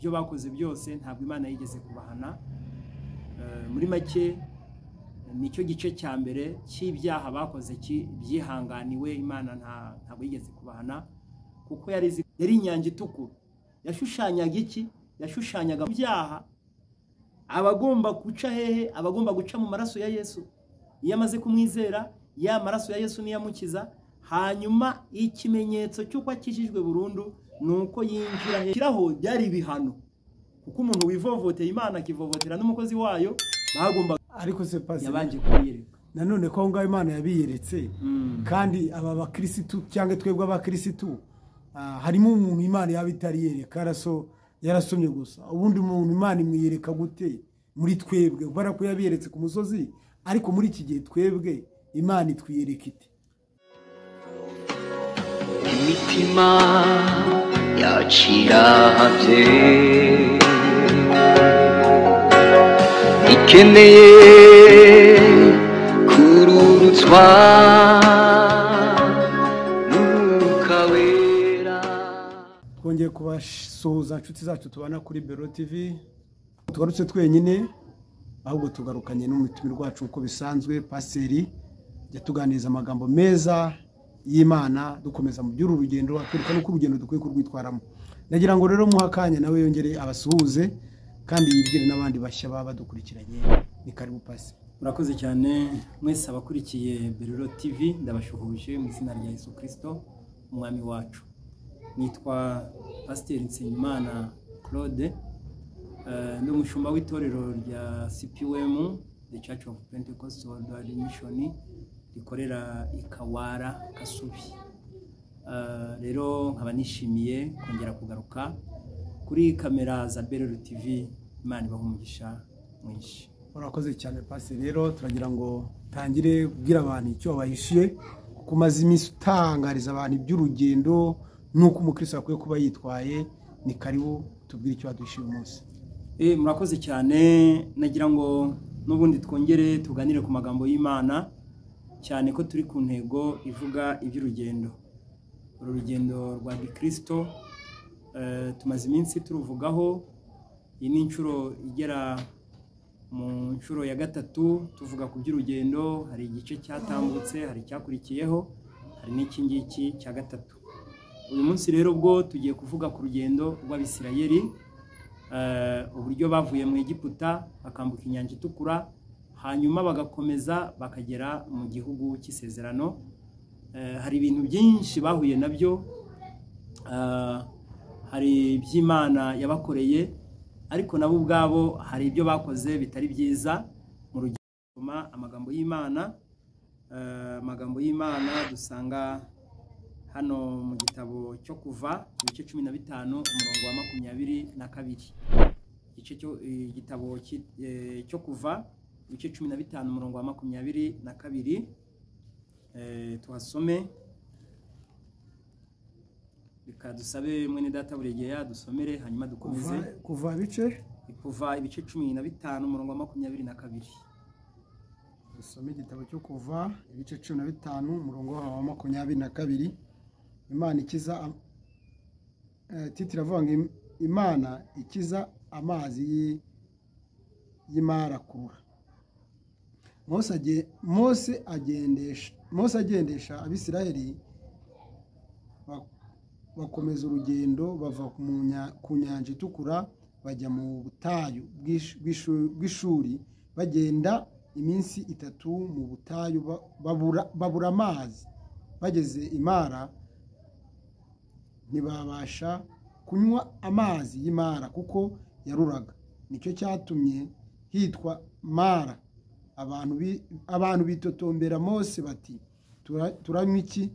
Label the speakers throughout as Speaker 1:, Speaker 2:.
Speaker 1: ibyo bakoze byose ntabwo Imana yigeze kubahana. Muri make nicyo gice cya mbere cy'ibyaha bakoze byihanganiwe, Imana ntabwo yigeze kubahana kuko yari inyanja itukura. Yashushanyaga iki? Yashushanyaga ibyaha abagomba guca hehe? Abagomba guca mu maraso ya Yesu. Iyo amaze kumwizera, ya maraso ya Yesu niyamukiza, hanyuma ikimenyetso cy'uko akijijwe burundu nuko yinjira kiraho byari ibihano, kuko umuntu wivovoteye Imana akivovotera n'umukozi wayo bagomba.
Speaker 2: Ariko se pasi
Speaker 1: yabanje kubiyereka
Speaker 2: nanone ko ngaho Imana yabiyeretse, kandi aba bakristo cyangwa twebwe abakristo harimo umuntu Imana yaba itariyereka yarasomye gusa. Ubundi umuntu Imana imwiyereka gute muri twebwe? Kubera ko yabiyeretse ku musozi, ariko muri iki gihe twebwe Imana itwiyereka ite?
Speaker 3: Imitima yacirahavye ikeneye kururutswa n'Umwuka Wera.
Speaker 2: Twongeye kubasuhuza inshuti zacu tubana kuri Bero TV. Tugarutse twenyine, ahubwo tugarukanye n'umutumire wacu uko bisanzwe, Pasiteri yatuganiriza amagambo meza y'Imana, dukomeza mu by'uru rugendo, atwereka nuko urugendo dukwiye kurwitwaramo. Nagira ngo rero muhakanya nawe yongere abasuhuze kandi yibwire n'abandi bashya baba badukurikiranye. Ni karibu Pasi.
Speaker 1: Murakoze cyane mwese abakurikiye Bero TV, ndabashuhuje mu izina rya Yesu Kristo umwami wacu. Nitwa Pasiteri Nsengimana Claude, ndi umushumba w'itorero rya CPWM, The Church of Pentecostal Worldwide Mission, rikorera Ikawara Kasubi. Rero nkaba nishimiye kongera kugaruka kuri kamera za Bero TV. Imana ibahe umugisha mwinshi.
Speaker 2: Urakoze cyane Pasi. Rero turagira ngo tangire kubwira abantu icyo bahishiye, kumaza iminsi utangariza abantu iby'urugendo nuko umukristo akwiye kuba yitwaye. Ni karibu tubwire icyo baduhishiye umunsi.
Speaker 1: Murakoze cyane. Nagira ngo n'ubundi twongere tuganire ku magambo y'Imana, cyane ko turi ku ntego ivuga iby'urugendo. Uru rugendo rwa Gikristo tumaze iminsi turuvugaho. Iyi ni inshuro igera mu nshuro ya gatatu tuvuga ku by'urugendo. Hari igice cyatambutse, hari cyakurikiyeho, hari n'iki ngiki cya gatatu. Uyu munsi rero bwo tugiye kuvuga ku rugendo rw'Abisirayeli, uburyo bavuye mu Egiputa bakambuka inyanja itukura, hanyuma bagakomeza bakagera mu gihugu cy'isezerano. Hari ibintu byinshi bahuye nabyo, hari iby'Imana yabakoreye, ariko nabo ubwabo hari ibyo bakoze bitari byiza. Mu rugendo amagambo y'Imana, dusanga hano mu gitabo cyo Kuva ibice 15 umurongo wa 22. Igitabo cyo Kuva ibice 15 umurongo wa 22. Tuhasome, reka dusabe mwene data Buregeya dusomere hanyuma dukomeze.
Speaker 2: Kuva
Speaker 1: ibice 15 umurongo wa 22.
Speaker 2: Dusome igitabo cyo Kuva ibice 15 umurongo wa 22. Imana ikiza, titira avuga Imana ikiza amazi y'Imara kurura. Mose agendesha Abisirayeli bakomeza urugendo bava ku nyanja itukura bajya mu butayu bw'Ishuri. Bagenda iminsi 3 mu butayu babura amazi. Bageze Imara ntibabasha kunywa amazi y'Imara kuko yaruraga. Nicyo cyatumye hitwa Mara. Abantu bitotombera Mose bati, turanywa iki?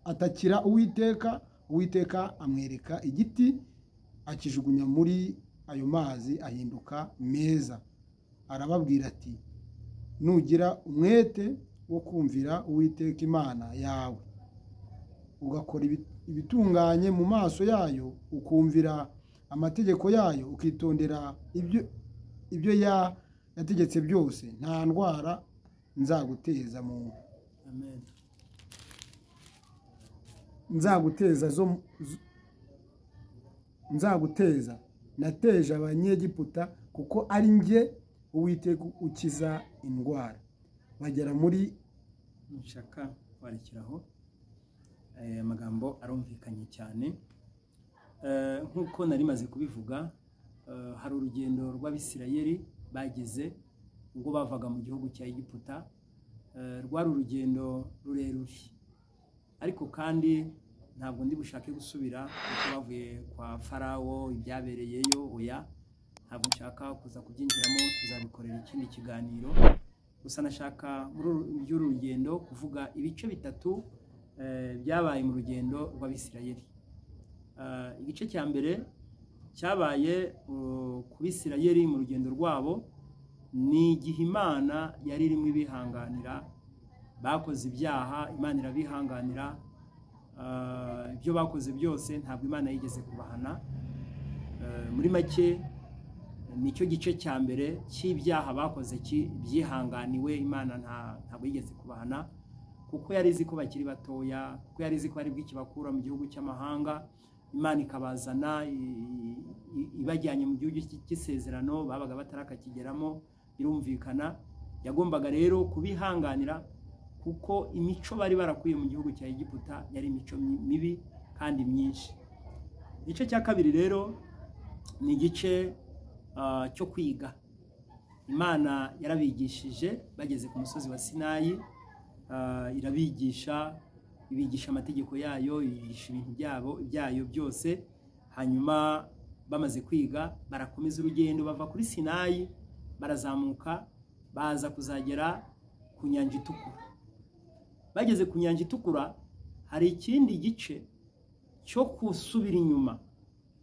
Speaker 2: Atakira Uwiteka amwereka igiti, akijugunya muri ayo mazi ahinduka meza. Arababwira ati, nugira umwete wo kumvira Uwiteka Imana yawe, ugakora ibitunganye mu maso yayo, ukumvira amategeko yayo, ukitondera ibyo yategetse byose, nta ndwara nzaguteza nzaguteza nateje abanyegiputa kuko ari njye Uwiteka ukiza indwara. Bagera muri
Speaker 1: nshaka kwarekeraho amagambo arumvikanye cyane. Nk'uko nari maze kubivuga, hari urugendo rw'Abisirayeli bagize ubwo bavaga mu gihugu cya Egiputa. Rwari urugendo rurerure, ariko kandi ntabwo ndi bushake gusubira kuko bavuye kwa Farawo ibyabereyeyo. Oya, ntabwo nshaka kuza kubyinjiramo, tuzabikorera ikindi kiganiro. Gusa nashaka muri uru rugendo kuvuga ibice bitatu byabaye mu rugendo rw'Abisirayeli. Igice cya mbere cyabaye ku Bisirayeli mu rugendo rwabo, ni igihe Imana yari irimo ibihanganira. Bakoze ibyaha, Imana irabihanganira. Ibyo bakoze byose ntabwo Imana yigeze kubahana. Muri make nicyo gice cya mbere cy'ibyaha bakoze byihanganiwe. Imana ntabwo yigeze kubahana kuko yari izi ko bakiri batoya, kuko yari izi ko ari bw'ikibakura mu gihugu cy'amahanga. Imana ikabazana ibajyanye mu gihugu cy'isezerano, babaga batarakakigeramo. Birumvikana yagombaga rero kubihanganira kuko imico bari barakuye mu gihugu cya Egiputa yari imico mibi kandi myinshi. Igice cya kabiri rero ni igice cyo kwiga. Imana yarabigishije bageze ku musozi wa Sinayi, irabigisha, ibigisha amategeko yayo, ibigisha ibintu byayo byose. Hanyuma bamaze kwiga barakomeza urugendo, bava kuri Sinayi barazamuka baza kuzagera ku Nyanja Itukura. Bageze ku Nyanja Itukura hari ikindi gice cyo kusubira inyuma.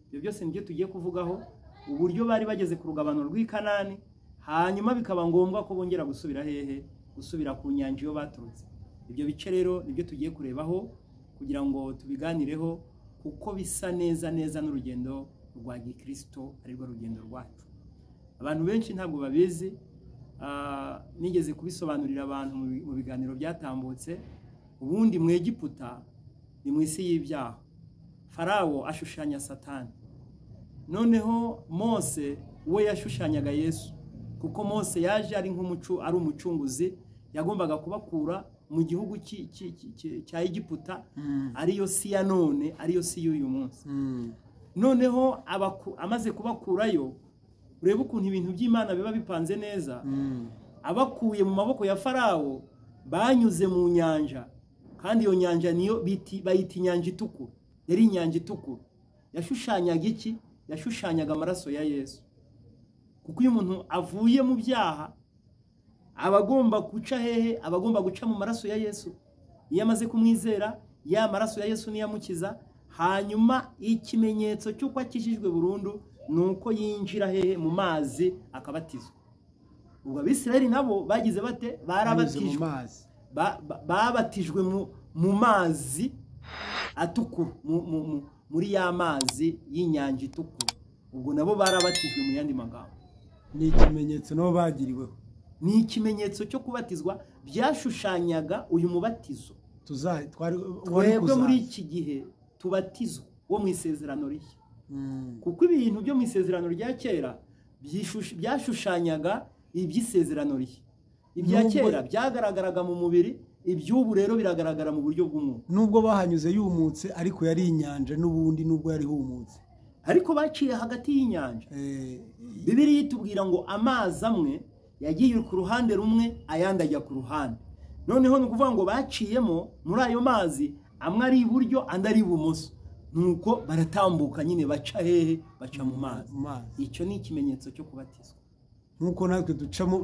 Speaker 1: Ibyo byose nibyo tugiye kuvugaho, uburyo bari bageze ku rugabano rw'i Kanani, hanyuma bikaba ngombwa ko bongera gusubira hehe, gusubira ku nyanja iyo baturutse. Ibyo bice rero nibyo tugiye kurebaho kugira ngo tubiganireho, kuko bisa neza n'urugendo rwa Gikristo, ari rwo rugendo rwacu. Abantu benshi ntabwo babizi, nigeze kubisobanurira abantu mu biganiro byatambutse. Ubundi mu Egiputa ni mu isi y'ibyaha. Farawo ashushanya Satani, noneho Mose we yashushanyaga Yesu, kuko Mose yaje ari umucunguzi, yagombaga kubakura mu gihugu cya Egiputa, ariyo si ya none, ariyo si y'uyu munsi. Noneho amaze kubakurayo, urebe ukuntu ibintu by'Imana biba bipanze neza. Abakuye mu maboko ya Farawo banyuze mu nyanja, kandi iyo nyanja niyo bayita Inyanja Itukura. Yari Inyanja Itukura. Yashushanyaga iki? Yashushanyaga amaraso ya Yesu. Kuko iyo umuntu avuye mu byaha abagomba guca hehe? Abagomba guca mu maraso ya Yesu. Iyo amaze kumwizera, ya maraso ya Yesu niyamukiza. Hanyuma ikimenyetso cy'uko akijijwe burundu nuko yinjira hehe? Mu mazi akabatizwa. Ubwo Abisirayeli nabo bagize bate? Barabatijwe. Babatijwe mu mazi atukura, muri ya mazi y'Inyanja Itukura. Ubwo nabo barabatijwe mu yandi magambo.
Speaker 2: Ni ikimenyetso nabo bagiriweho.
Speaker 1: Ni ikimenyetso cyo kubatizwa byashushanyaga uyu mubatizo. Twebwe muri iki gihe tubatizwa wo mu isezerano rishya. Kuko ibintu byo mu isezerano rya kera byashushanyaga iby'isezerano rishya. Ibya kera byagaragaraga mu mubiri, iby'ubu rero biragaragara mu buryo bw'umwuka.
Speaker 2: Nubwo bahanyuze yumutse, ariko yari inyanja n'ubundi, nubwo yari humutse,
Speaker 1: ariko baciye hagati y'inyanja. Bibiliya itubwira ngo amazi amwe yagiye ku ruhande rumwe, ayandi ajya ku ruhande. Noneho ni ukuvuga ngo baciyemo muri ayo mazi, amwe ari iburyo andi ari ibumoso. Nuko baratambuka nyine, baca hehe? Baca mu mazi. Icyo ni ikimenyetso cyo kubatizwa.
Speaker 2: Nkuko natwe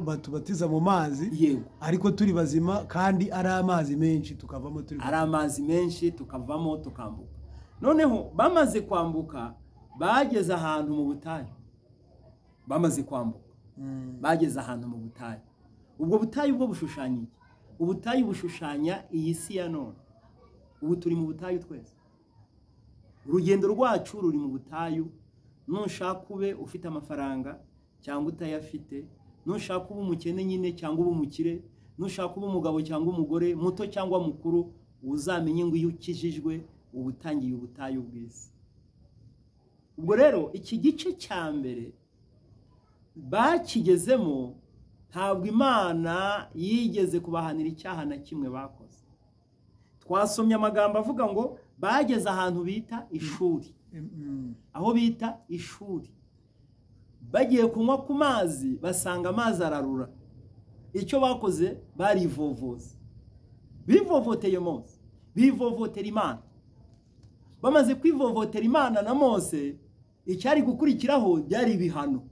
Speaker 2: batubatiza mu mazi,
Speaker 1: yego,
Speaker 2: ariko turi bazima, kandi ari amazi menshi tukavamo,
Speaker 1: ari amazi menshi tukavamo tukambuka. Noneho bamaze kwambuka bageze ahantu mu butayu. Bamaze kwambuka bageze ahantu mu butayu. Ubwo butayu bwo bushushanya iki? Ubutayu bushushanya iyi si ya none. Ubu turi mu butayu twese. Urugendo rwacu ruri mu butayu. Nushaka ube ufite amafaranga cyangwa utayafite, nushaka uba umukene nyine cyangwa uba umukire, nushaka uba umugabo cyangwa umugore, muto cyangwa mukuru, uzamenye ngo iyo ukijijwe uba utangiye ubutayu bw'isi. ubwo rero iki gice cya mbere bakigezemo ntabwo Imana yigeze kubahanira icyaha na kimwe bakoze. Twasomye amagambo avuga ngo bageze ahantu bita ishuri, aho bita ishuri, bagiye kunywa ku mazi basanga amazi ararura. Icyo bakoze barivovoza, bivovoteye Mose, bivovotera Imana. Bamaze kwivovotera Imana na Mose, icyari gukurikiraho byari ibihano,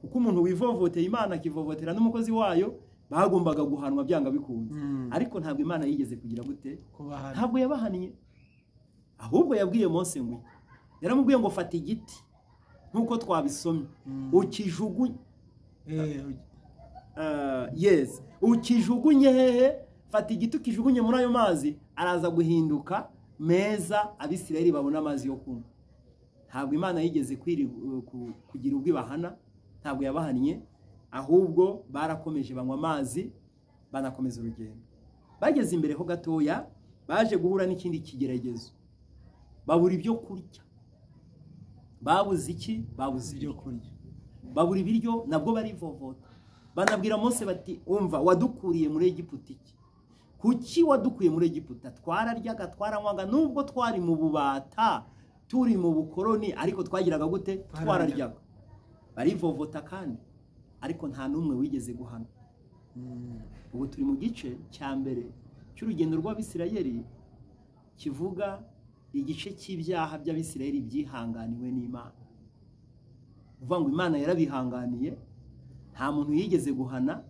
Speaker 1: kuko umuntu wivovoteye Imana akivovotera n'umukozi wayo bagombaga guhanwa byanga bikunze. Ariko ntabwo Imana yigeze kugira gute, ntabwo yabahaniye, ahubwo yabwiye Mose ngo, yaramubwiye ngo fata igiti nkuko twabisomye ukijugunye, yes, ukijugunye hehe, fata igiti ukijugunye muri ayo mazi araza guhinduka meza, Abisirayeli babona amazi yo kunywa. Ntabwo Imana yigeze kugira ubwo ibahana, ntabwo yabahaniye, ahubwo barakomeje banywa amazi banakomeza urugendo. Bageze imbere ho gatoya baje guhura n'ikindi kigeragezo, babura ibyo kurya. Babuze iki? Babuze ibyo kurya, babura ibiryo, nabwo barivovota. Banabwira Mose bati, umva, wadukuriye muri Egiputa iki? Kuki wadukuye muri Egiputa? Twararyaga, twaranywaga, nubwo twari mu bubata, turi mu bukoroni, ariko twagiraga gute? Twararyaga. Barivovota kandi, ariko nta n'umwe wigeze guhana. Ubu turi mu gice cya mbere cy'urugendo rw'Abisirayeli kivuga igice cy'ibyaha by'Abisirayeli byihanganiwe n'Imana. Uvuga ngo Imana yarabihanganiye, nta muntu yigeze guhana.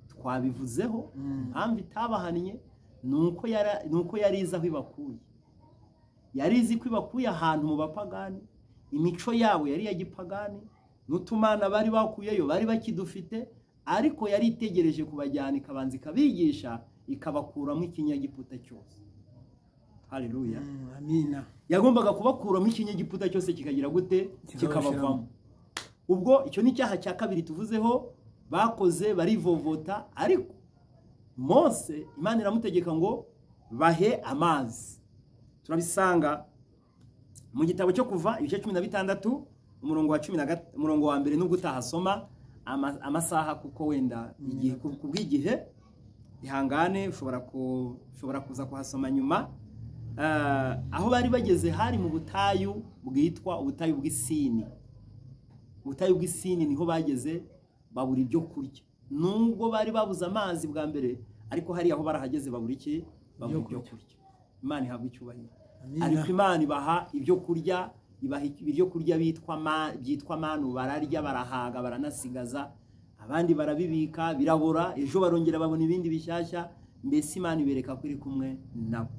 Speaker 1: Twabivuzeho impamvu itabahaniye nuko yari izi aho ibakuye. Yari izi ko ibakuye ahantu mu bapagani, imico yabo yari ya gipagani, n'utumana bari bakuyeyo bari bakidufite, ariko yari itegereje kubajyana ikabanza ikabigisha, ikabakuramo ikinyagiputa cyose. Haleluya,
Speaker 2: amina.
Speaker 1: Yagombaga kubakuramo ikinyagiputa cyose kikagira gute? Kikabavamo. Ubwo icyo ni icyaha cya kabiri tuvuzeho bakoze, barivovota. Ariko Mose Imana iramutegeka ngo bahe amazi. Turabisanga mu gitabo cyo Kuva ibice 16 umurongo wa 10, umurongo wa mbere, nubwo utahasoma amasaha kuko wenda igihe kubw'igihe ihangane, ushobora kuza kuhasoma nyuma. Aho bari bageze hari mu butayu bwitwa ubutayu bw'Isini. Ubutayu bw'Isini niho bageze, babura ibyo kurya. Nubwo bari babuze amazi bwa mbere, ariko hari aho barahageze babura iki? Babura ibyo kurya. Imana ihabwa icyubahiro. Ariko Imana ibaha ibyo kurya, ibaha ibyo kurya byitwa manu, bararya, barahaga, baranasigaza. Abandi barabibika birabora, ejo barongera babona ibindi bishyashya. Mbese Imana ibereka ko iri kumwe nabo.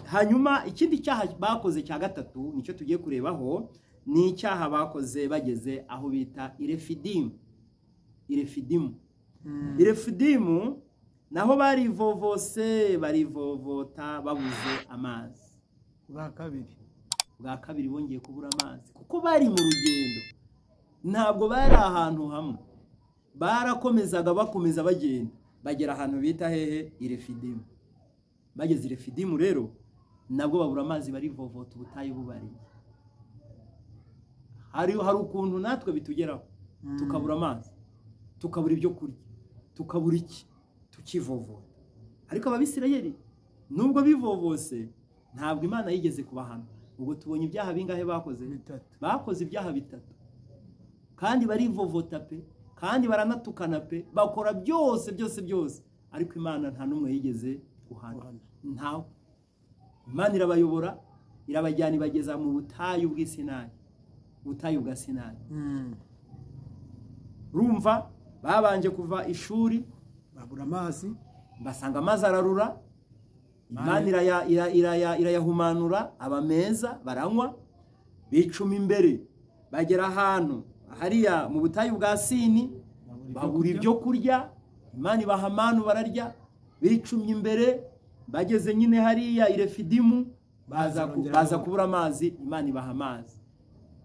Speaker 1: Hanyuma ikindi cyaha bakoze cya gatatu nicyo tugiye kurebaho, ni icyaha bakoze bageze aho bita Irefidimu. Irefidimu naho barivovose, barivovota, babuze amazi. Bwa kabiri bongeye kubura amazi, kuko bari mu rugendo, ntabwo bari ahantu hamwe. Barakomezaga bakomeza bagenda, bagera ahantu bita hehe? Irefidimu. Bageze Irefidimu rero nabwo babura amazi, barivovota, ubutayu bubariye. Hari ukuntu natwe bitugeraho tukabura amazi, tukabura ibyo kurya, tukabura iki, tukivovota. Ariko Abisirayeli nubwo bivovose, ntabwo Imana yigeze kubahana. Ubwo tubonye ibyaha bingahe bakoze? Bakoze ibyaha bitatu, kandi barivovota pe, kandi baranatukana pe, bakora byose, ariko Imana nta n'umwe yigeze guhana. Ntawe. Imana irabayobora, irabajyana, ibageza mu butayu bw'Isinayi, ubutayu bwa Sinayi. Rumva babanje kuva ishuri,
Speaker 2: babura amazi,
Speaker 1: basanga amazi ararura. Imana irayahumanura, abameza baranywa, bicuma imbere, bagera ahantu hariya mu butayu bwa Sini, babura ibyo kurya. Imana ibaha manu, bararya, bicumye imbere. Bageze nyine hariya Irefidimu, baza kubura amazi. Imana ibaha amazi,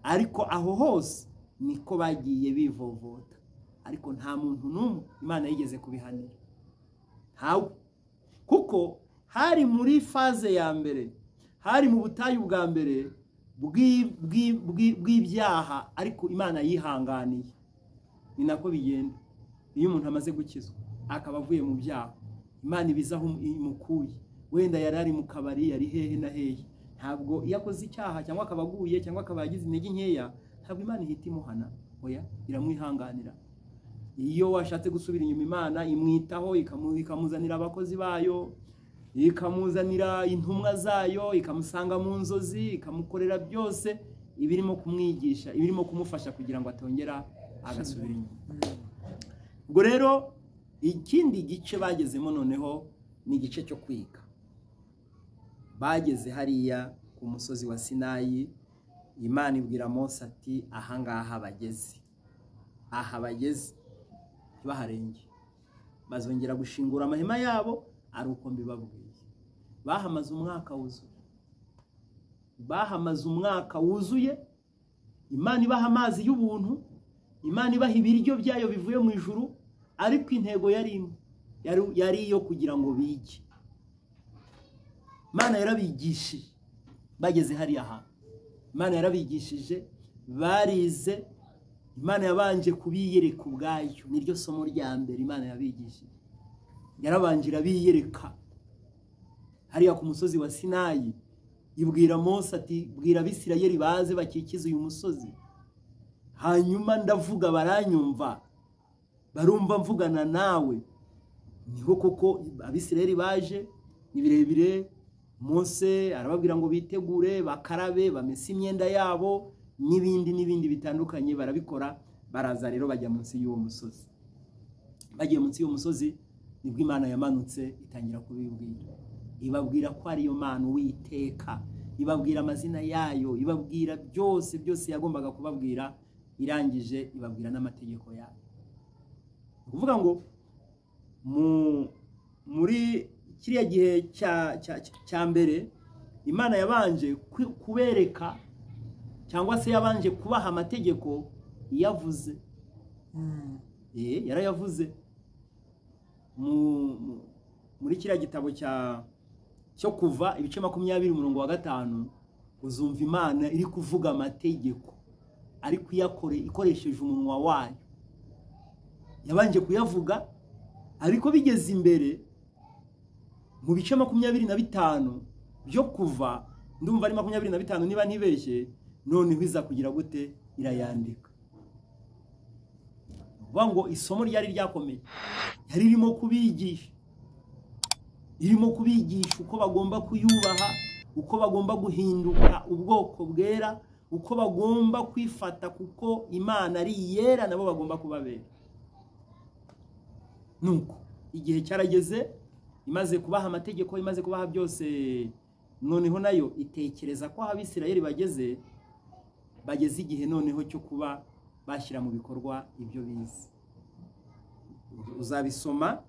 Speaker 1: ariko aho hose niko bagiye bivovota, ariko nta muntu n'umwe Imana yigeze kubihanira. Ntawe, kuko hari muri faze ya mbere, hari mu butayu bwa mbere, bw'ibyaha ariko Imana yihanganiye. Ni nako bigenda iyo umuntu amaze gukizwa akaba avuye mu byaha, Imana ibizaho imukuye. Wenda yarari mu kabari, yari hehe na hehe, ntabwo iyo akoze icyaha cyangwa akaba aguye cyangwa akaba yagize intege nkeya, ntabwo Imana ihita imuhana, oya, iramwihanganira. Iyo washatse gusubira inyuma, Imana imwitaho, ikamuzanira abakozi bayo, ikamuzanira intumwa zayo, ikamusanga mu nzozi, ikamukorera byose ibirimo kumwigisha, ibirimo kumufasha kugira ngo atongera agasubira inyuma. Ubwo rero ikindi gice bagezemo noneho ni igice cyo kwiga. Bageze hariya ku musozi wa Sinayi, Imana ibwira Mose ati ahangaha bageze, aha bageze baharenge, bazongera gushingura amahema yabo ari uko mbibabwiye. Bahamaze umwaka wuzuye, bahamaze umwaka wuzuye, Imana ibaha amazi y'ubuntu, Imana ibaha ibiryo byayo bivuye mu ijuru, ariko intego yari iyo kugira ngo bige. Imana yarabigishije bageze hariya hantu, Imana yarabigishije, barize, Imana yabanje kubiyereka ubwayo. Niryo somo rya mbere Imana yabigishije, yarabanje irabiyereka hariya ku musozi wa Sinayi. Ibwira Mose ati bwira Abisirayeli baze bakikize uyu musozi, hanyuma ndavuga baranyumva, barumva mvugana nawe. Niho koko Abisirayeli baje, ni birebire. Mose arababwira ngo bitegure, bakarabe, bamese imyenda yabo, n'ibindi bitandukanye barabikora. Baraza rero bajya munsi y'uwo musozi. Bagiye munsi y'uwo musozi nibwo Imana yamanutse itangira kubibwira, ibabwira ko ari yo Mana Uwiteka, ibabwira amazina yayo, ibabwira byose yagombaga kubabwira. Irangije ibabwira n'amategeko yayo. Kuvuga ngo muri kiriya gihe cya mbere Imana yabanje kubereka cyangwa se yabanje kubaha amategeko yavuze. Yarayavuze muri kiriya gitabo cyo Kuva ibice 20:5 uzumva Imana iri kuvuga amategeko ariko ikoresheje umunwa wayo. Yabanje kuyavuga, ariko bigeze imbere mu bice 25 byo Kuva, ndumva ari 25 niba ntibeshye, none iza kugira gute irayandika. Ngo isomo ryari ryakomeye, yari irimo kubigisha, uko bagomba kuyubaha, uko bagomba guhinduka ubwoko bwera, uko bagomba kwifata kuko Imana ari yera, nabo bagomba kubabera. Nuko igihe cyarageze, imaze kubaha amategeko, imaze kubaha byose, noneho nayo itekereza ko Abisirayeli bageze igihe noneho cyo kuba bashyira mu bikorwa ibyo bize. Uzabisoma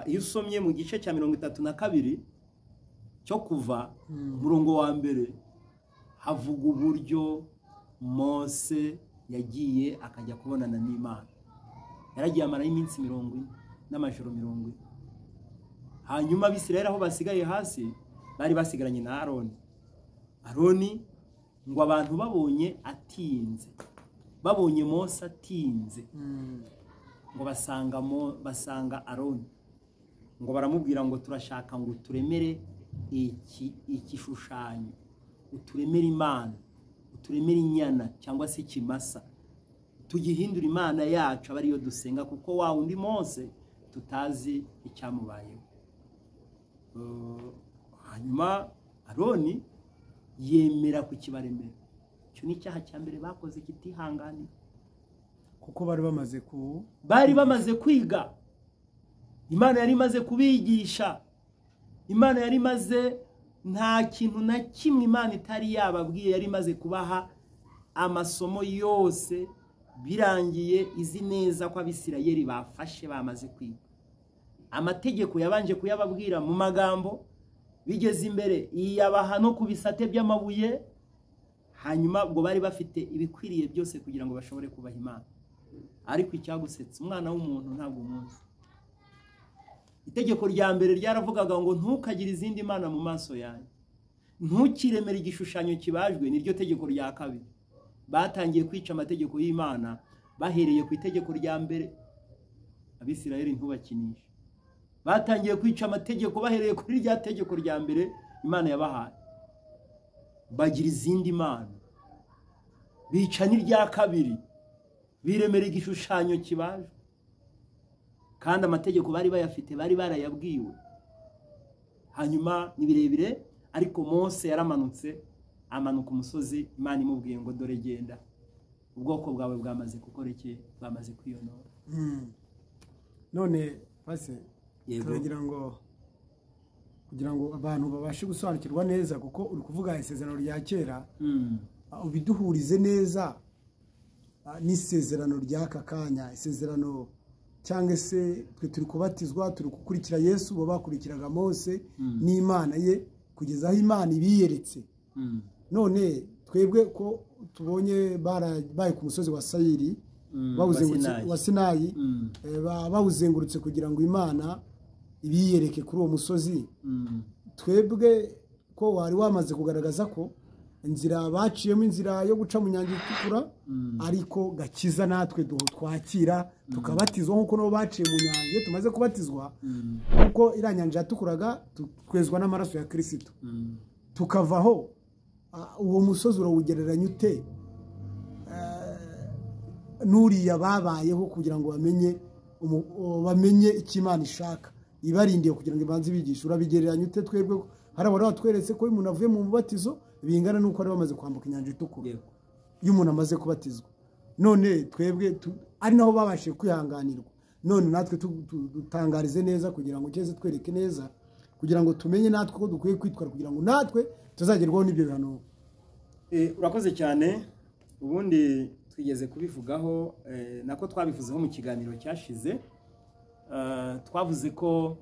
Speaker 1: iyo usomye mu gice cya 32 cyo Kuva, umurongo wa mbere, havuga uburyo Mose yagiye akajya kubonana n'Imana. Yaragiye amara iminsi 40 n'amajoro 40. Hanyuma Abisirayeli aho basigaye hasi bari basigaranye na Aroni. Ngo abantu babonye Mose atinze, ngo basanga Aroni, ngo baramubwira ngo turashaka ngo turemere ikishushanyo, uturemere Imana, uturemere inyana cyangwa se ikimasa, tugihindura Imana yacu aba ariyo dusenga, kuko wa undi Mose tutazi icyamubayeho. Hanyuma Aroni yemera kukibaremera. Icyo ni icyaha cya mbere bakoze kitihanganira,
Speaker 2: kuko bari
Speaker 1: bamaze kwiga. Imana yari imaze kubigisha, Imana yari imaze, nta kintu na kimwe Imana itari yababwiye, yari imaze kubaha amasomo yose. Birangiye izi neza ko Abisirayeli bafashe, bamaze kwiga amategeko. Yabanje kuyababwira mu magambo, bigeze imbere iyabaha no ku bisate by'amabuye. Hanyuma ubwo bari bafite ibikwiriye byose kugira ngo bashobore kubaha Imana. Ariko icyagusetse, umwana w'umuntu ntabwo umunsi. Itegeko rya mbere ryaravugaga ngo ntukagire izindi mana mu maso yanjye. ntukiremere igishushanyo kibajwe, niryo tegeko rya kabiri. Batangiye kwica amategeko y'Imana bahereye ku itegeko rya mbere. Abisirayeli ntubakinisha. Batangiye kwica amategeko bahereye kuri rya tegeko rya mbere Imana yabahaye. Bagira izindi mana, bica n'irya kabiri, biremera igishushanyo kibajwe. Kandi amategeko bari bayafite, bari barayabwiwe. Hanyuma ni birebire, ariko Mose yaramanutse, amanuka umusozi, Imana imubwiye ngo dore genda, ubwoko bwawe bwamaze gukora iki? Bwamaze kwiyonora.
Speaker 2: None pase turagira ngo kugira ngo abantu babashe gusobanukirwa neza, kuko uri kuvuga isezerano rya kera, ubiduhurize neza n'isezerano ry'aka kanya. Isezerano cyangwa se twe turi kubatizwa, turi gukurikira Yesu, bo bakurikiraga Mose n'Imana ye kugeza aho Imana ibiyeretse. None twebwe ko tubonye baye ku musozi wa Sayiri, wa Sinayi, bawuzengurutse kugira ngo Imana ibiyereke kuri uwo musozi. Twebwe ko wari wamaze kugaragaza ko inzira baciyemo, inzira yo guca mu nyanja itukura, ariko gakiza natwe twakira tukabatizwa nk'uko nabo baciye mu nyanja. Iyo tumaze kubatizwa, kuko iriya nyanja yatukuraga, twezwa n'amaraso ya Kristo, tukavaho. Uwo musozi urawugereranya ute n'uriya babayeho kugira ngo bamenye icyo Imana ishaka, ibarindiye kugira ngo ibanze ibigishe? Urabigereranya ute? Twebwe hari abari batweretse ko iyo umuntu avuye mu mubatizo bingana n'uko ari bamaze kwambuka inyanja itukura iyo umuntu amaze kubatizwa. None twebwe ari naho babashije kwihanganirwa. None natwe dutangarize neza kugira ngo cyeze twereke neza, kugira ngo tumenye natwe ko dukwiye kwitwara kugira ngo natwe tuzagerwaho n'ibyo bihano.
Speaker 1: Urakoze cyane. Ubundi twigeze kubivugaho, nako twabivuzeho mu kiganiro cyashize. Twavuze ko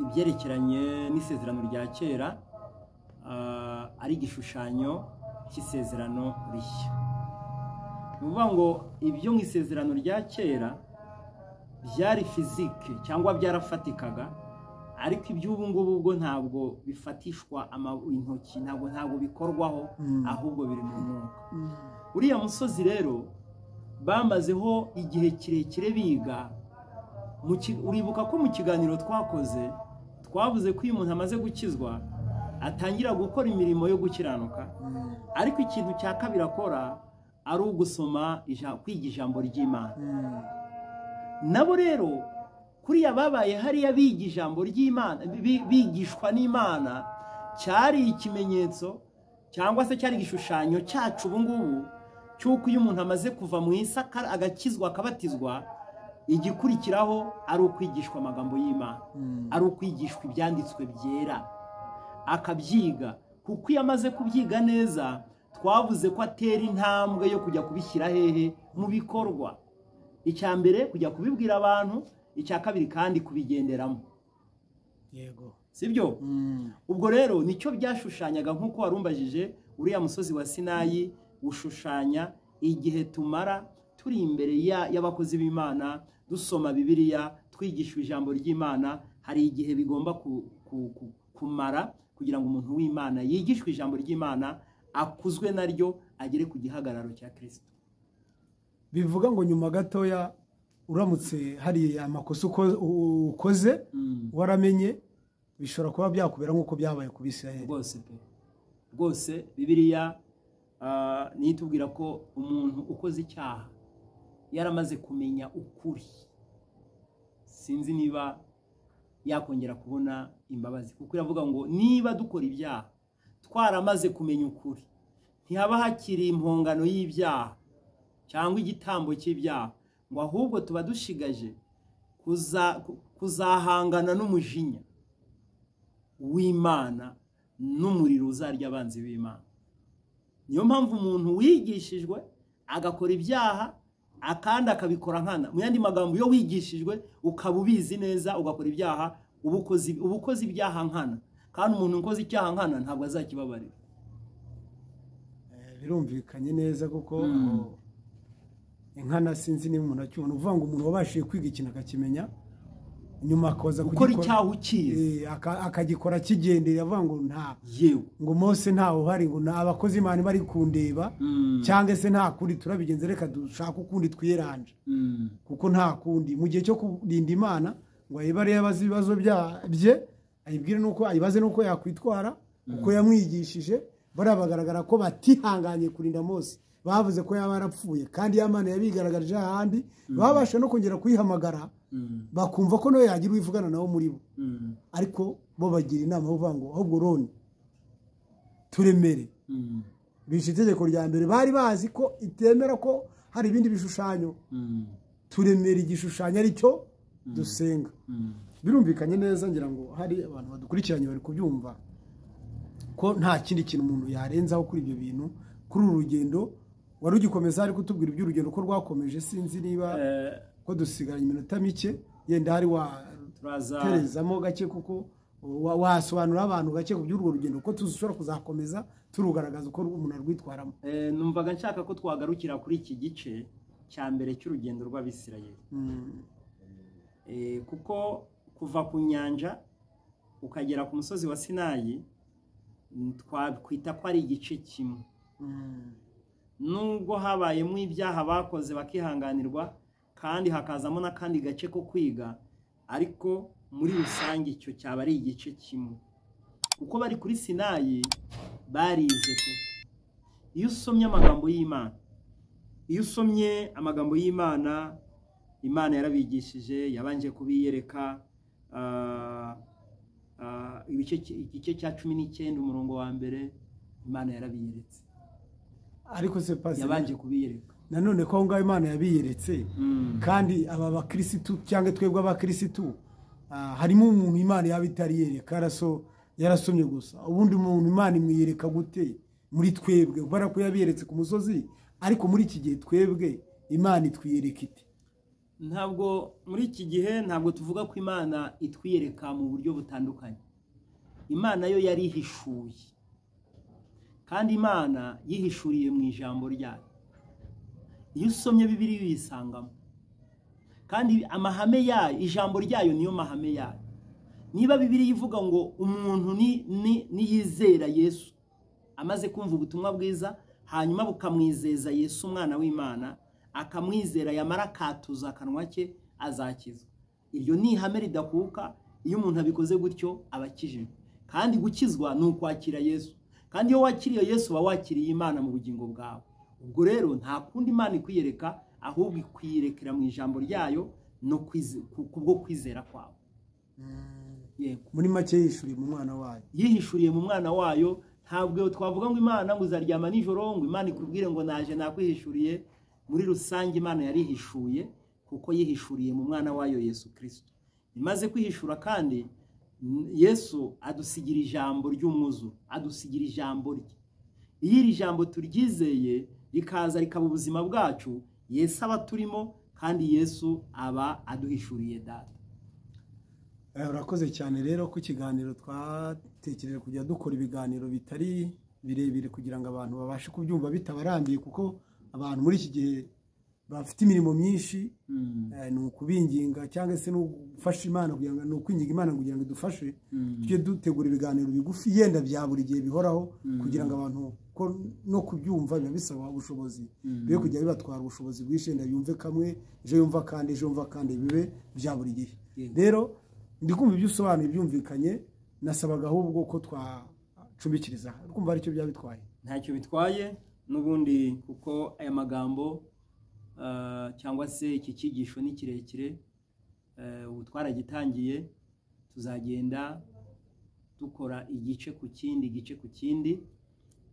Speaker 1: ibyerekeranye n'isezerano rya kera ari igishushanyo cy'isezerano rishya. Ni ukuvuga ngo ibyo mu isezerano rya kera byari fizike cyangwa byarafatikaga, ariko iby'ubu ngubu bwo ntabwo bifatishwa intoki, ntabwo bikorwaho, ahubwo biri mu mwuka. Uriya musozi rero bamazeho igihe kirekire biga. Uribuka ko mu kiganiro twakoze twavuze ko iyo umuntu amaze gukizwa atangira gukora imirimo yo gukiranuka, ariko ikintu cya kabiri akora ari ugusoma, kwiga ijambo ry'Imana. Nabo rero kuriya babaye hariya biga ijambo ry'Imana, bigishwa n'Imana, cyari ikimenyetso cyangwa se cyari igishushanyo cyacu ubu ngubu cy'uko iyo umuntu amaze kuva mu isi agakizwa akabatizwa, igikurikiraho ari ukwigishwa amagambo y'Imana, ari ukwigishwa ibyanditswe byera, akabyiga. Kuko iyo amaze kubyiga neza, twavuze ko atera intambwe yo kujya kubishyira hehe? Mu bikorwa. Icya mbere kujya kubibwira abantu, icya kabiri kandi kubigenderamo.
Speaker 2: Yego,
Speaker 1: sibyo? Ubwo rero nicyo byashushanyaga, nk'uko warumbajije. Uriya musozi wa Sinayi ushushanya igihe tumara turi imbere y'abakozi b'Imana, dusoma Bibiliya, twigishwa ijambo ry'Imana. Hari igihe bigomba kumara kugira ngo umuntu w'Imana yigishwe ijambo ry'Imana, akuzwe naryo, agere ku gihagararo cya Kristo.
Speaker 2: Bivuga ngo nyuma gatoya uramutse hari amakosa ukoze waramenye, bishobora kuba byakubera nk'uko byabaye ku Bisirayeli.
Speaker 1: Rwose Bibiliya niyo itubwira ko umuntu ukoze icyaha yaramaze kumenya ukuri, sinzi niba yakongera kubona imbabazi. Kuko iravuga ngo niba dukora ibyaha twaramaze kumenya ukuri, ntihaba hakiri impongano y'ibyaha cyangwa igitambo cy'ibyaha, ngo ahubwo tuba dushigaje kuzahangana n'umujinya w'Imana n'umuriro uzarya abanzi b'Imana. Niyo mpamvu umuntu wigishijwe agakora ibyaha akandi akabikora nkana. Mu yandi magambo, iyo wigishijwe ukaba ubizi neza ugakora ibyaha, ubukozi ibyaha nkana. Kandi umuntu ukoze icyaha nkana ntabwo azakibabarira.
Speaker 2: Birumvikanye neza kuko inkana sinzi niba umuntu akibona. Uvuga ngo umuntu wabashije kwiga ikintu akakimenya, nyuma akoza
Speaker 1: gukora icyaha ukizi
Speaker 2: akagikora kigendera avuga ngo nta
Speaker 1: yewe
Speaker 2: ngo Mose ntawe uhari ngo abakozi Imana bari kundeba cyangwa se nta kundi turabigenze reka dushaka ukundi twiranje kuko nta kundi mu gihe cyo kurinda Imana ngo ayibare yabaze ibibazo bye ayibwire nuko ayibaze nuko yakwitwara uko yamwigishije barabagaragara ko batihanganye kurinda Mose bavuze ko yaba yarapfuye kandi Imana yabigaragarije ahandi babasha no kongera kuyihamagara bakumva ko nawe yagira uwivugana nabo muri bo ariko bo bagira inama bavuga ngo ahubwo Roni turemere bishe itegeko rya mbere bari bazi ko itemera ko hari ibindi bishushanyo turemera igishushanyo ari cyo dusenga birumvikanye neza ngira ngo hari abantu badukurikiranye bari kubyumva ko nta kindi kintu umuntu yarenzaho kuri ibyo bintu kuri uru rugendo wari ugikomeza ari kutubwira iby'urugendo ko rwakomeje sinzi niba ko dusigaranye iminota mike yenda hari waterezamo gake kuko wasobanura abantu gake ku by'urwo rugendo ko tushobora kuzakomeza turugaragaza uko umuntu arwitwaramo.
Speaker 1: Numvaga nshaka ko twagarukira kuri iki gice cya mbere cy'urugendo rw'Abisirayeli kuko kuva ku nyanja ukagera ku musozi wa Sinayi twakwita ko ari igice kimwe nubwo habayemo ibyaha bakoze bakihanganirwa kandi hakazamo n'akandi gace ko kwiga ariko muri rusange icyo cyaba ari igice kimwe kuko bari kuri Sinayi barize pe iyo usomye amagambo y'Imana Imana yarabigishije yabanje kubiyereka igice cya 19 umurongo wa mbere Imana yarabiyeretse
Speaker 2: ariko se pasi
Speaker 1: yabanje kubiyereka
Speaker 2: nanone ko ngaho Imana yabiyeretse kandi aba bakirisitu cyangwa twebwe abakirisitu harimo umuntu Imana yabitariyereka yarasomye gusa ubundi umuntu Imana imwiyereka gute muri twebwe kubera ko yabiyeretse ku musozi ariko muri iki gihe twebwe Imana itwiyereka ite?
Speaker 1: Ntabwo muri iki gihe ntabwo tuvuga ko Imana itwiyereka mu buryo butandukanye. Imana yo yarihishuye kandi Imana yihishuriye mu ijambo ryayo. Iyo usomye Bibiliya uyisangamo kandi amahame yayo ijambo ryayo niyo mahame yayo. Niba Bibiliya ivuga ngo umuntu ni yizera Yesu amaze kumva ubutumwa bwiza hanyuma bukamwizeza Yesu umwana w'Imana akamwizera yamara akatuza akanwa ke azakizwa. Iryo ni ihame ridakuka iyo umuntu abikoze gutyo abakijijwe. Kandi gukizwa ni ukwakira Yesu. Kandi iyo wakiriye Yesu uba wakiriye Imana mu bugingo bwawe. Ubwo rero nta kundi Imana ikwiyereka ahubwo ikwiyerekera mu ijambo ryayo no kubwo kwizera kwawe.
Speaker 2: Muri make yihishuriye mu mwana wayo.
Speaker 1: Yihishuriye mu mwana wayo. Ntabwo twavuga ngo Imana ngo uzaryama nijoro ngo Imana ikubwire ngo naje nakwihishuriye. Muri rusange Imana yarihishuye kuko yihishuriye mu mwana wayo Yesu Kristo. Imaze kwihishura kandi Yesu adusigira ijambo ry'umwuzu, adusigira ijambo rye. Iyo iri jambo turyizeye rikaza rikaba ubuzima bwacu, Yesu aba turimo kandi Yesu aba aduhishuriye data.
Speaker 2: Urakoze cyane rero ku kiganiro twatekereje kujya dukora ibiganiro bitari birebire kugira ngo abantu babashe kubyumva bitabarambiye kuko abantu muri iki gihe bafite imirimo myinshi ni ukubinginga cyangwa se no gufasha Imana kugira ngo no kwinginga Imana kugira ngo idufashe tujye dutegura ibiganiro bigufi yenda bya buri gihe bihoraho kugira ngo abantu no kubyumva biba bisaba ubushobozi bibe kujya bibatwara ubushobozi bwinshi yenda yumve kamwe ejo yumva kandi bibe bya buri gihe. Rero ndikumva ibyo usobanuye byumvikanye nasabaga ahubwo ko twacumbikiriza kumva ari cyo byabitwaye.
Speaker 1: Ntacyo bitwaye n'ubundi kuko aya magambo cyangwa se iki cyigisho ni kirekire ubu twaragitangiye tuzagenda dukora igice ku kindi.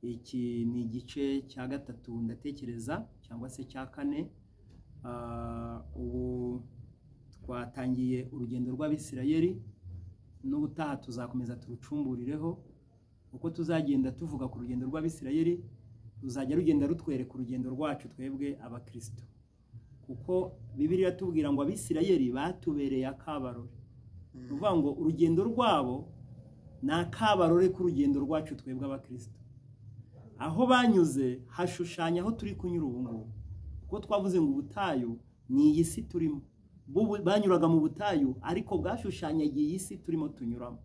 Speaker 1: Iki ni igice cya gatatu ndatekereza cyangwa se cya kane. Ubu twatangiye urugendo rw'Abisirayeli n'ubutaha tuzakomeza turucumburireho uko tuzagenda tuvuga ku rugendo rw'Abisirayeli ruzajya rugenda rutwereka urugendo rwacu twebwe abakristo kuko Bibiliya tubwira ngo Abisirayeli batubereye akabarore. Uvuga ngo urugendo rwabo ni akabarore k'urugendo rwacu twebwe abakristo. Aho banyuze hashushanya aho turi kunyura ubu ngubu kuko twavuze ngo ubutayu ni iyi si turimo banyuraga mu butayu ariko bwashushanyaga iyi si turimo tunyuramo.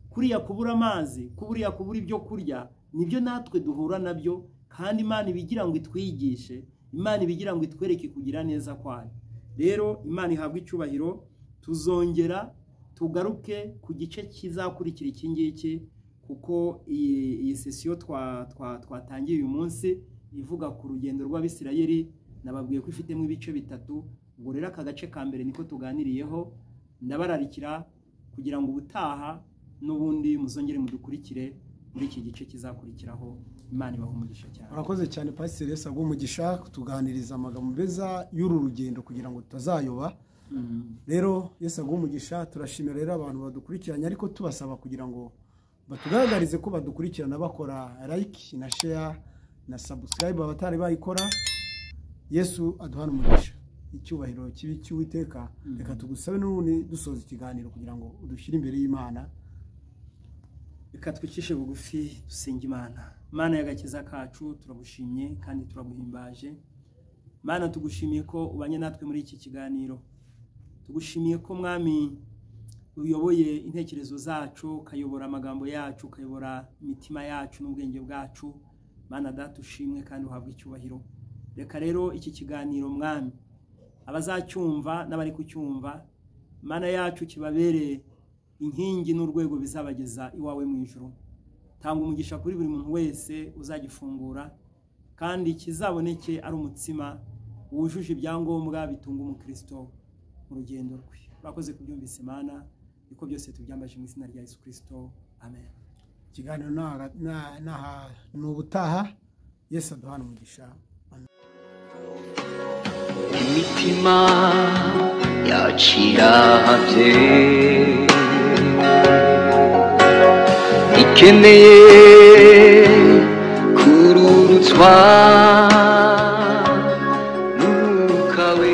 Speaker 1: Kuriya kubura amazi, kubura ibyo kurya nibyo natwe duhura nabyo, kandi Imana ibigira ngo itwigishe, Imana ibigira ngo itwereke kugira neza kwayo. Rero Imana ihabwa icyubahiro. Tuzongera tugaruke ku gice kizakurikira iki ngiki, kuko iyi sesiyo twatangiye uyu munsi ivuga ku rugendo rw'Abisirayeli, nababwiye ko ifitemo ibice bitatu. Ubwo rero aka gace ka mbere niko tuganiriyeho, ndabararikira kugira ngo ubutaha n'ubundi muzongere mudukurikire muri iki gice kizakurikiraho. Imana ibahe umugisha cyane.
Speaker 2: Urakoze cyane Pasiteri Yesu aguhe umugisha kutuganiriza amagambo meza y'uru rugendo kugira ngo tutazayoba. Rero Yesu aguhe umugisha. Turashimira rero abantu badukurikiranye, ariko tubasaba kugira ngo batugaragarize ko badukurikirana bakora like na share na subscribe abatari bayikora. Yesu aduhana umugisha. Icyubahiro kibi cy'Uwiteka. Reka tugusabe n'ubundi dusoza ikiganiro kugira ngo udushyire imbere y'Imana.
Speaker 1: Reka twicishe bugufi dusenga Imana. Mana y'agakiza kacu, turagushimye kandi turaguhimbaje. Mana, tugushimiye ko ubanye natwe muri iki kiganiro. Tugushimiye ko Mwami uyoboye intekerezo zacu, ukayobora amagambo yacu, ukayobora imitima yacu n'ubwenge bwacu. Mana data ushimwe kandi uhabwe icyubahiro. Reka rero iki kiganiro Mwami abazacyumva n'abari kucyumva, Mana yacu kibabere inkingi n'urwego bizabageza iwawe mu ijuru. Tanga umugisha kuri buri muntu wese uzagifungura, kandi kizaboneke ari umutsima wujuje ibyangombwa bitunga umukristo mu rugendo rwe. Urakoze kubyumvise Mana, niko byose tubyambaje mu izina rya Yesu Kristo. Amen.
Speaker 2: Ikiganiro ni ubutaha. Yesu aduhana umugisha.
Speaker 3: imitima yaciravye ikeneye kururutswa n'Umwuka we.